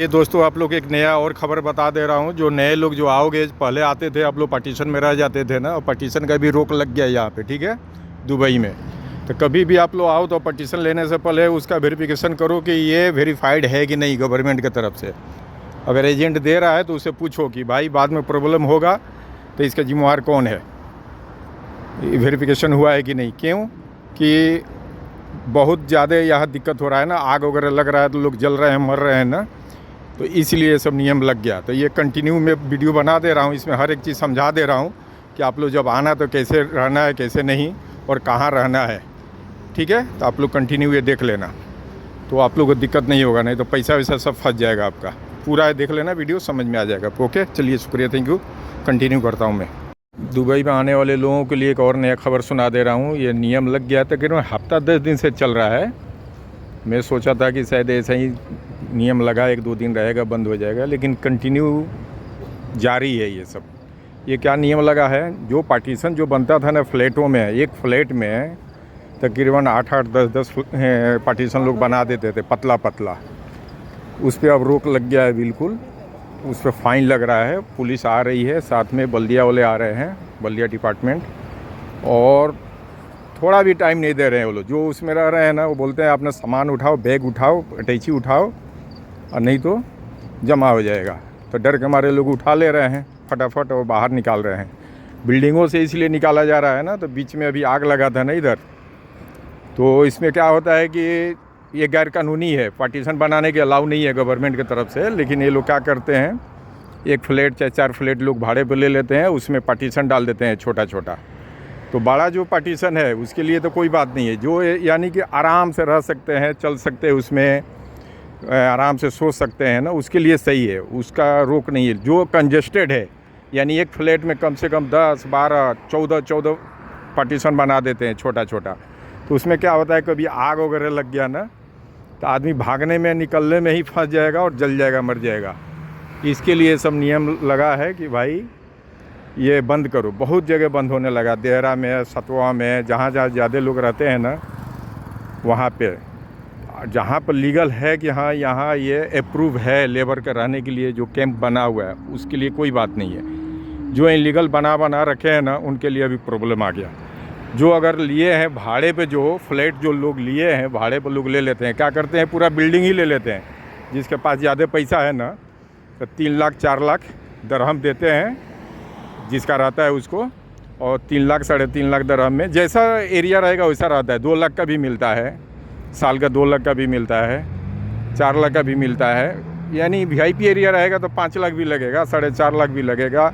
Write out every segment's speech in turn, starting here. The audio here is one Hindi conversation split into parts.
ये दोस्तों आप लोग एक नया और ख़बर बता दे रहा हूँ। जो नए लोग जो आओगे, पहले आते थे आप लोग पार्टीशन में रह जाते थे ना, और पार्टीशन का भी रोक लग गया यहाँ पे, ठीक है, दुबई में। तो कभी भी आप लोग आओ तो पार्टीशन लेने से पहले उसका वेरिफिकेशन करो कि ये वेरीफाइड है कि नहीं गवर्नमेंट की तरफ से। अगर एजेंट दे रहा है तो उससे पूछो कि भाई बाद में प्रॉब्लम होगा तो इसका जिम्मेवार कौन है, वेरिफिकेशन हुआ है कि नहीं। क्यों कि बहुत ज़्यादा यहाँ दिक्कत हो रहा है ना, आग वगैरह लग रहा है तो लोग जल रहे हैं, मर रहे हैं ना, तो इसलिए ये सब नियम लग गया। तो ये कंटिन्यू मैं वीडियो बना दे रहा हूँ, इसमें हर एक चीज़ समझा दे रहा हूँ कि आप लोग जब आना तो कैसे रहना है, कैसे नहीं, और कहाँ रहना है, ठीक है। तो आप लोग कंटिन्यू ये देख लेना, तो आप लोग को दिक्कत नहीं होगा, नहीं तो पैसा वैसा सब फंस जाएगा आपका। पूरा देख लेना वीडियो, समझ में आ जाएगा। ओके, चलिए शुक्रिया, थैंक यू। कंटिन्यू करता हूँ मैं। दुबई में आने वाले लोगों के लिए एक और नया खबर सुना दे रहा हूँ। ये नियम लग गया तकरीबन हफ्ता 10 दिन से चल रहा है। मैं सोचा था कि शायद ऐसा ही नियम लगा 1-2 दिन रहेगा, बंद हो जाएगा, लेकिन कंटिन्यू जारी है ये सब। ये क्या नियम लगा है, जो पार्टीशन जो बनता था ना फ्लैटों में, एक फ्लैट में तकरीबन 8-8, 10-10 पार्टीशन लोग बना देते थे, पतला पतला। उस पर अब रोक लग गया है बिल्कुल। उस पर फ़ाइन लग रहा है, पुलिस आ रही है, साथ में बल्दिया वाले आ रहे हैं, बल्दिया डिपार्टमेंट, और थोड़ा भी टाइम नहीं दे रहे हैं वो लोग। जो उसमें रह रहे हैं ना, वो बोलते हैं अपना सामान उठाओ, बैग उठाओ, अटैची उठाओ, और नहीं तो जमा हो जाएगा। तो डर के मारे लोग उठा ले रहे हैं फटाफट और बाहर निकाल रहे हैं। बिल्डिंगों से इसलिए निकाला जा रहा है ना, तो बीच में अभी आग लगा था ना इधर, तो इसमें क्या होता है कि ये गैर कानूनी है, पार्टीशन बनाने के अलाउ नहीं है गवर्नमेंट की तरफ से। लेकिन ये लोग क्या करते हैं, एक फ्लैट चाहे 4 फ्लैट लोग भाड़े पर ले लेते हैं, उसमें पार्टीशन डाल देते हैं छोटा छोटा। तो बड़ा जो पार्टीशन है उसके लिए तो कोई बात नहीं है, जो यानी कि आराम से रह सकते हैं, चल सकते हैं, उसमें आराम से सो सकते हैं ना, उसके लिए सही है, उसका रोक नहीं है। जो कंजेस्टेड है, यानी एक फ्लैट में कम से कम 10, 12, 14 पार्टीशन बना देते हैं छोटा छोटा, तो उसमें क्या होता है, कभी आग वगैरह लग गया ना, तो आदमी भागने में, निकलने में ही फंस जाएगा और जल जाएगा, मर जाएगा। इसके लिए सब नियम लगा है कि भाई ये बंद करो। बहुत जगह बंद होने लगा, देहरा में, सतवा में, जहाँ जहाँ ज़्यादा लोग रहते हैं ना, वहाँ पे जहाँ पर लीगल है कि हाँ यहाँ ये अप्रूव है लेबर का रहने के लिए, जो कैंप बना हुआ है, उसके लिए कोई बात नहीं है। जो इलीगल बना रखे हैं ना, उनके लिए अभी प्रॉब्लम आ गया। जो अगर लिए हैं भाड़े पे, जो फ्लैट जो लोग लिए हैं भाड़े पे, लोग ले लेते हैं, क्या करते हैं, पूरा बिल्डिंग ही ले लेते हैं। जिसके पास ज़्यादा पैसा है ना, तो 3 लाख 4 लाख दरहम देते हैं जिसका रहता है उसको, और 3 लाख 3.5 लाख दरहम में, जैसा एरिया रहेगा वैसा रहता है। 2 लाख का भी मिलता है, साल का 2 लाख का भी मिलता है, 4 लाख का भी मिलता है। यानी VIP एरिया रहेगा तो 5 लाख भी लगेगा, 4.5 लाख भी लगेगा।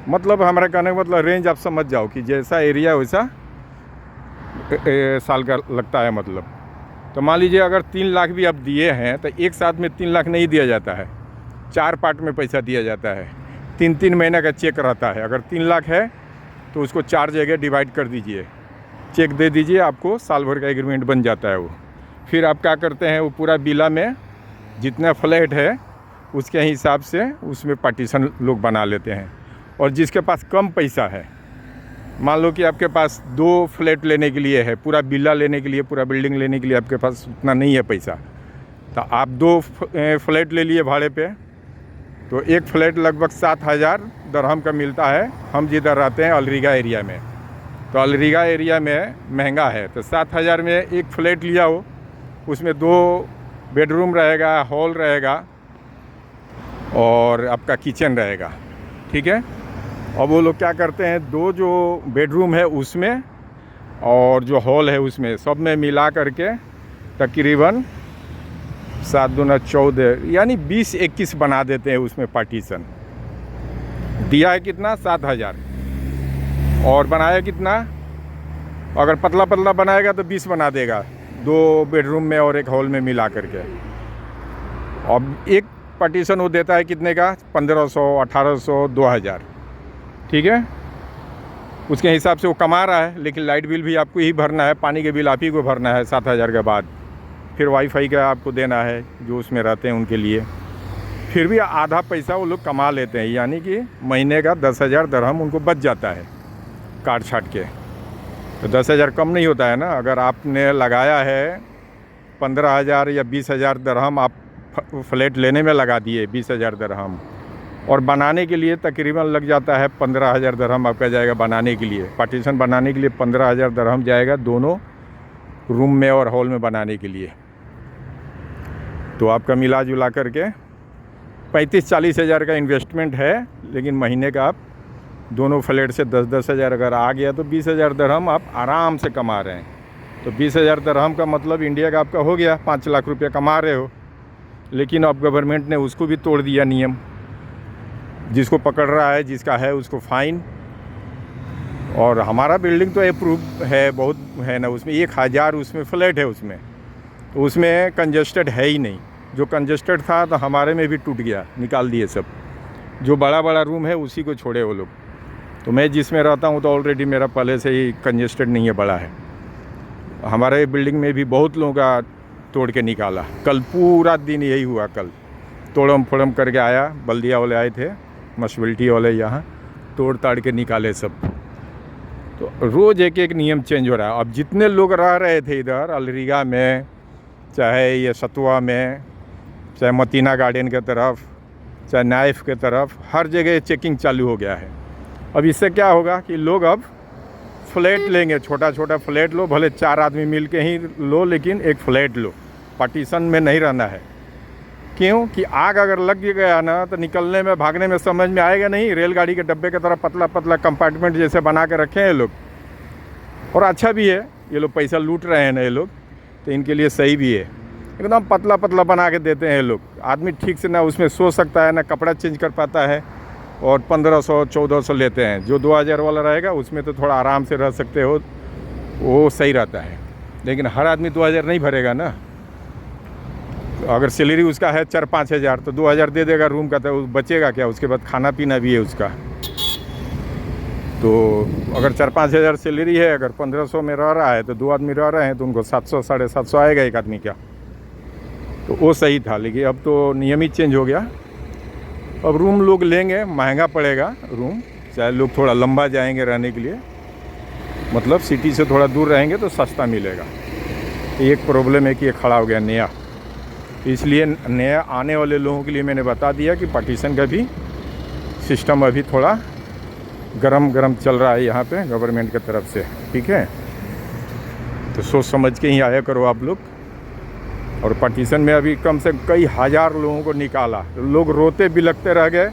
मतलब हमारा कहने का मतलब रेंज आप समझ जाओ कि जैसा एरिया वैसा साल का लगता है मतलब। तो मान लीजिए अगर 3 लाख भी आप दिए हैं तो एक साथ में 3 लाख नहीं दिया जाता है, 4 पार्ट में पैसा दिया जाता है। 3-3 महीने का चेक रहता है। अगर 3 लाख है तो उसको 4 जगह डिवाइड कर दीजिए, चेक दे दीजिए, आपको साल भर का एग्रीमेंट बन जाता है वो। फिर आप क्या करते हैं, वो पूरा बिला में जितना फ्लैट है उसके हिसाब से उसमें पार्टीशन लोग बना लेते हैं। और जिसके पास कम पैसा है, मान लो कि आपके पास 2 फ्लैट लेने के लिए है, पूरा बिल्ला लेने के लिए, पूरा बिल्डिंग लेने के लिए आपके पास उतना नहीं है पैसा, तो आप 2 फ्लैट ले लिए भाड़े पे, तो एक फ्लैट लगभग 7,000 दरहम का मिलता है। हम जिधर रहते हैं अलरीगा एरिया में, तो अलरीगा एरिया में महंगा है, तो 7,000 में एक फ्लैट लिया हो, उसमें 2 बेडरूम रहेगा, हॉल रहेगा और आपका किचन रहेगा, ठीक है। अब वो लोग क्या करते हैं, 2 जो बेडरूम है उसमें और जो हॉल है उसमें, सब में मिला करके तकरीबन 7 दूना 14, यानी 20-21 बना देते हैं उसमें पार्टीशन। दिया है कितना, 7,000, और बनाया कितना, अगर पतला पतला बनाएगा तो 20 बना देगा, 2 बेडरूम में और एक हॉल में मिला करके। अब एक पार्टीशन वो देता है कितने का, 1500, 1800, 2000, ठीक है। उसके हिसाब से वो कमा रहा है, लेकिन लाइट बिल भी आपको ही भरना है, पानी के बिल आप ही को भरना है 7,000 के बाद। फिर वाईफाई का आपको देना है जो उसमें रहते हैं उनके लिए। फिर भी आधा पैसा वो लोग कमा लेते हैं, यानी कि महीने का 10,000 दरहम उनको बच जाता है काट छाट के। तो 10,000 कम नहीं होता है ना। अगर आपने लगाया है 15,000 या 20,000 दरहम आप फ्लैट लेने में लगा दिए 20,000 दरहम, और बनाने के लिए तकरीबन लग जाता है 15,000 दरहम आपका जाएगा बनाने के लिए। पार्टीशन बनाने के लिए 15,000 दरहम जाएगा दोनों रूम में और हॉल में बनाने के लिए। तो आपका मिला जुला करके 35-40 हज़ार का इन्वेस्टमेंट है, लेकिन महीने का आप दोनों फ्लैट से 10-10 हज़ार अगर आ गया तो 20,000 दरहम आप आराम से कमा रहे हैं। तो 20,000 दरहम का मतलब इंडिया का आपका हो गया 5 लाख रुपया कमा रहे हो। लेकिन अब गवर्नमेंट ने उसको भी तोड़ दिया नियम, जिसको पकड़ रहा है जिसका है उसको फ़ाइन। और हमारा बिल्डिंग तो अप्रूव है, बहुत है ना, उसमें 1,000 उसमें फ्लैट है, उसमें कंजस्टेड है ही नहीं। जो कंजस्टेड था तो हमारे में भी टूट गया, निकाल दिए सब। जो बड़ा बड़ा रूम है उसी को छोड़े वो लोग। तो मैं जिसमें रहता हूँ तो ऑलरेडी मेरा पहले से ही कंजस्टेड नहीं है, बड़ा है। हमारे बिल्डिंग में भी बहुत लोगों का तोड़ के निकाला। कल पूरा दिन यही हुआ, कल तोड़म फोड़म करके आया, बल्दिया वाले आए थे, म्यूनिसिपैलिटी वाले, यहाँ तोड़ ताड़ के निकाले सब। तो रोज़ एक एक नियम चेंज हो रहा है। अब जितने लोग रह रहे थे इधर अलरीगा में, चाहे ये सतुआ में, चाहे मतीना गार्डन के तरफ, चाहे नाइफ के तरफ, हर जगह चेकिंग चालू हो गया है। अब इससे क्या होगा कि लोग अब फ्लैट लेंगे, छोटा छोटा फ्लैट लो, भले 4 आदमी मिल के ही लो, लेकिन एक फ्लैट लो, पार्टीशन में नहीं रहना है। क्यों कि आग अगर लग गया ना तो निकलने में भागने में समझ में आएगा नहीं। रेलगाड़ी के डब्बे की तरह पतला पतला कंपार्टमेंट जैसे बना के रखे हैं ये लोग, और अच्छा भी है, ये लोग पैसा लूट रहे हैं ना ये लोग, तो इनके लिए सही भी है। एकदम पतला पतला बना के देते हैं ये लोग। आदमी ठीक से ना उसमें सो सकता है, ना कपड़ा चेंज कर पाता है, और 1500-1400 लेते हैं। जो 2,000 वाला रहेगा उसमें तो थोड़ा आराम से रह सकते हो, वो सही रहता है। लेकिन हर आदमी 2,000 नहीं भरेगा ना। अगर सैलरी उसका है 4-5 हज़ार तो 2,000 दे देगा रूम का, तो बचेगा क्या? उसके बाद खाना पीना भी है उसका। तो अगर 4-5 हज़ार सैलरी है, अगर 1500 में रह रहा है तो 2 आदमी रह रहे हैं तो उनको 700-750 आएगा एक आदमी का। तो वो सही था। लेकिन अब तो नियम ही चेंज हो गया। अब रूम लोग लेंगे, महंगा पड़ेगा रूम, चाहे लोग थोड़ा लंबा जाएंगे रहने के लिए, मतलब सिटी से थोड़ा दूर रहेंगे तो सस्ता मिलेगा। एक प्रॉब्लम है कि ये खड़ा हो गया नया, इसलिए नया आने वाले लोगों के लिए मैंने बता दिया कि पार्टीशन का भी सिस्टम अभी थोड़ा गरम चल रहा है यहाँ पे गवर्नमेंट की तरफ से, ठीक है। तो सोच समझ के ही आया करो आप लोग। और पार्टीशन में अभी कम से कई हज़ार लोगों को निकाला, लोग रोते बिलखते रह गए।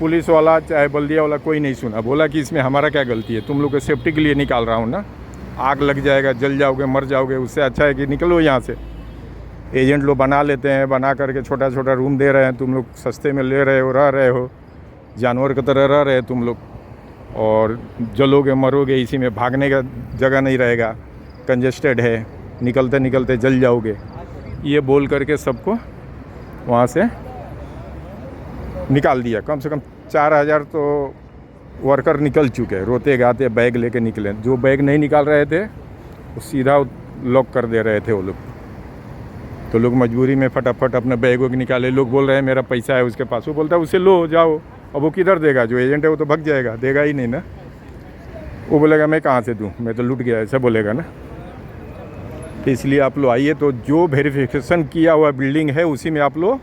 पुलिस वाला चाहे बल्दिया वाला कोई नहीं सुना, बोला कि इसमें हमारा क्या गलती है, तुम लोग के सेफ्टी के लिए निकाल रहा हूँ ना, आग लग जाएगा, जल जाओगे, मर जाओगे, उससे अच्छा है कि निकलो यहाँ से। एजेंट लोग बना लेते हैं, बना करके छोटा छोटा रूम दे रहे हैं, तुम लोग सस्ते में ले रहे हो, रह रहे हो, जानवर की तरह रह रहे हो तुम लोग, और जलोगे मरोगे इसी में, भागने का जगह नहीं रहेगा, कंजस्टेड है, निकलते निकलते जल जाओगे। ये बोल करके सबको वहाँ से निकाल दिया। कम से कम 4,000 तो वर्कर निकल चुके हैं, रोते गाते बैग लेके निकले। जो बैग नहीं निकाल रहे थे वो सीधा लॉक कर दे रहे थे वो लोग। तो लोग मजबूरी में फटाफट अपने बैग वैग निकाले। लोग बोल रहे हैं मेरा पैसा है उसके पास, वो बोलता है उसे लो जाओ। अब वो किधर देगा? जो एजेंट है वो तो भग जाएगा, देगा ही नहीं ना। वो बोलेगा मैं कहाँ से दूँ, मैं तो लूट गया, ऐसा बोलेगा ना। तो इसलिए आप लोग आइए, तो जो वेरिफिकेशन किया हुआ बिल्डिंग है उसी में आप लोग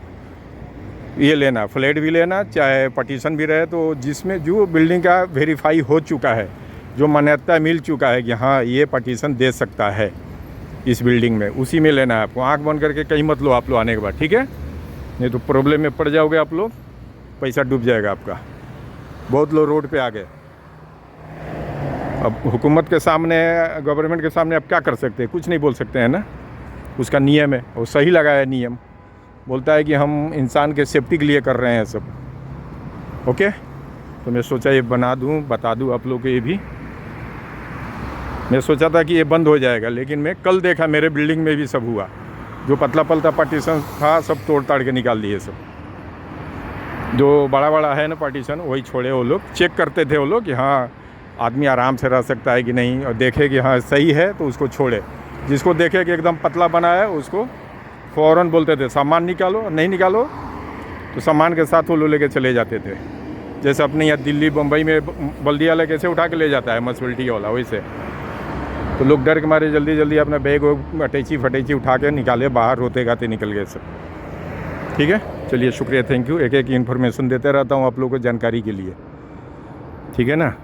ये लेना, फ्लैट भी लेना, चाहे पार्टीशन भी रहे, तो जिसमें जो बिल्डिंग का वेरीफाई हो चुका है, जो मान्यता मिल चुका है कि हाँ ये पार्टीशन दे सकता है इस बिल्डिंग में, उसी में लेना है आपको। आँख बंद करके कहीं मत लो आप लोग आने के बाद, ठीक है? नहीं तो प्रॉब्लम में पड़ जाओगे आप लोग, पैसा डूब जाएगा आपका। बहुत लोग रोड पे आ गए। अब हुकूमत के सामने, गवर्नमेंट के सामने आप क्या कर सकते हैं? कुछ नहीं बोल सकते हैं ना। उसका नियम है, वो सही लगा है नियम, बोलता है कि हम इंसान के सेफ्टी के लिए कर रहे हैं सब। ओके, तो मैं सोचा ये बना दूं, बता दूं आप लोग को। ये भी मैं सोचा था कि ये बंद हो जाएगा, लेकिन मैं कल देखा मेरे बिल्डिंग में भी सब हुआ। जो पतला पतला पार्टीशन था सब तोड़ ताड़ के निकाल दिए सब। जो बड़ा बड़ा है ना पार्टीशन, वही छोड़े वो लोग। चेक करते थे वो लोग कि हाँ आदमी आराम से रह सकता है कि नहीं, और देखे कि हाँ सही है तो उसको छोड़े। जिसको देखे कि एकदम पतला बना है उसको फ़ौरन बोलते थे सामान निकालो, नहीं निकालो तो सामान के साथ वो लोग लेके चले जाते थे। जैसे अपने यहाँ दिल्ली बम्बई में बल्दिया वाला कैसे उठा के ले जाता है म्यूनिसिपैलिटी वाला, वैसे। तो लोग डर के मारे जल्दी जल्दी अपना बैग अटैची फटैची उठा के निकाले बाहर, रोते गाते निकल गए सब। ठीक है, चलिए शुक्रिया, थैंक यू। एक एक इन्फॉर्मेशन देते रहता हूँ आप लोगों को जानकारी के लिए, ठीक है ना।